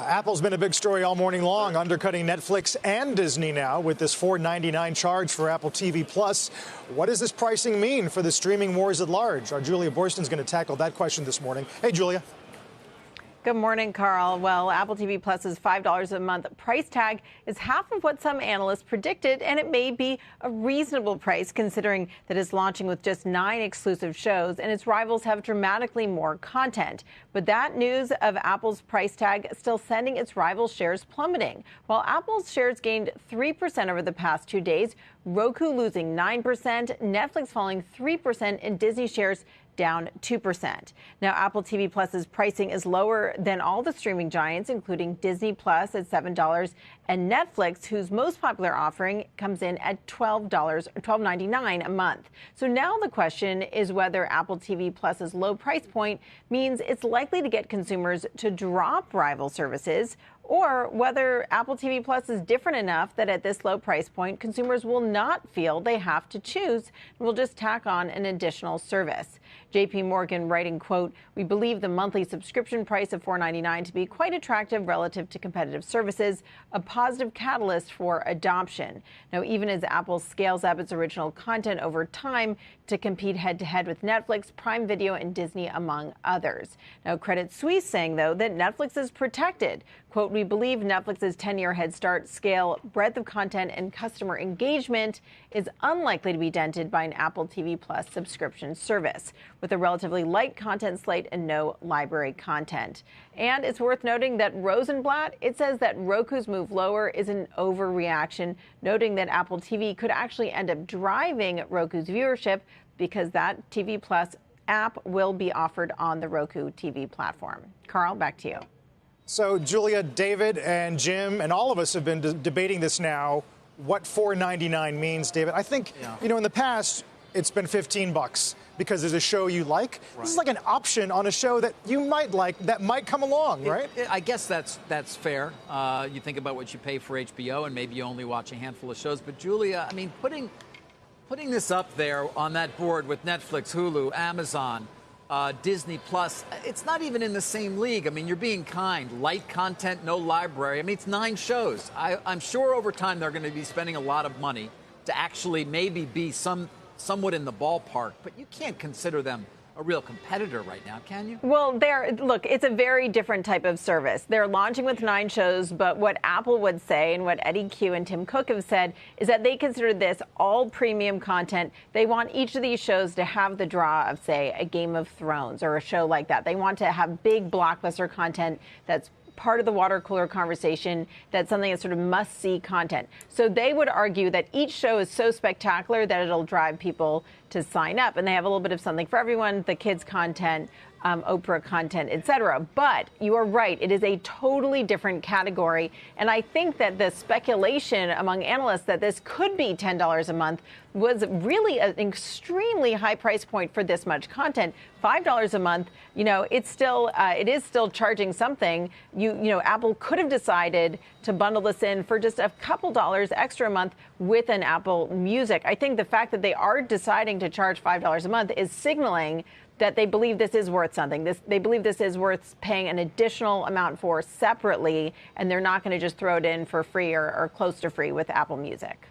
Apple's been a big story all morning long, undercutting Netflix and Disney now with this $4.99 charge for Apple TV Plus. What does this pricing mean for the streaming wars at large? Our Julia Boorstin is going to tackle that question this morning. Hey, Julia. Good morning, Carl. Well, Apple TV Plus's $5 a month price tag is half of what some analysts predicted, and it may be a reasonable price considering that it's launching with just 9 exclusive shows and its rivals have dramatically more content. But that news of Apple's price tag still sending its rivals' shares plummeting. While Apple's shares gained 3% over the past 2 days, Roku losing 9%, Netflix falling 3%, and Disney shares down 2%. Now, Apple TV Plus's pricing is lower than all the streaming giants, including Disney Plus at $7 and Netflix, whose most popular offering comes in at $12.99 a month. So now the question is whether Apple TV Plus's low price point means it's likely to get consumers to drop rival services, or whether Apple TV Plus is different enough that at this low price point, consumers will not feel they have to choose and will just tack on an additional service. JP Morgan writing, quote, "We believe the monthly subscription price of $4.99 to be quite attractive relative to competitive services, a positive catalyst for adoption." Now, even as Apple scales up its original content over time to compete head-to-head with Netflix, Prime Video, and Disney, among others. Now, Credit Suisse saying, though, that Netflix is protected. Quote, "We believe Netflix's 10-year head start, scale, breadth of content, and customer engagement is unlikely to be dented by an Apple TV Plus subscription service, with a relatively light content slate and no library content." And it's worth noting that Rosenblatt, it says that Roku's move lower is an overreaction, noting that Apple TV could actually end up driving Roku's viewership because that TV Plus app will be offered on the Roku TV platform. Carl, back to you. So, Julia, David, and Jim, and all of us have been debating this now, what $4.99 means, David. I think, in the past, it's been $15 because there's a show you like. Right. This is like an option on a show that you might like that might come along, right? I guess that's fair. You think about what you pay for HBO, and maybe you only watch a handful of shows. But, Julia, I mean, putting this up there on that board with Netflix, Hulu, Amazon, Disney Plus, it's not even in the same league. I mean, you're being kind. Light content, no library. I mean, it's 9 shows. I'm sure over time they're going to be spending a lot of money to actually maybe be somewhat in the ballpark, but you can't consider them a real competitor right now, can you? Well, look, it's a very different type of service. They're launching with 9 shows, but what Apple would say and what Eddie Q and Tim Cook have said is that they consider this all premium content. They want each of these shows to have the draw of, say, a Game of Thrones or a show like that. They want to have big blockbuster content that's part of the water cooler conversation, that's something that's sort of must-see content. So they would argue that each show is so spectacular that it'll drive people to sign up. And they have a little bit of something for everyone, the kids' content, Oprah content, etc. But you are right, it is a totally different category. And I think that the speculation among analysts that this could be $10 a month was really an extremely high price point for this much content. $5 a month, it is still charging something. Apple could have decided to bundle this in for just a couple dollars extra a month with an Apple Music. I think the fact that they are deciding to charge $5 a month is signaling that they believe this is worth something. They believe this is worth paying an additional amount for separately, and they're not going to just throw it in for free or close to free with Apple Music.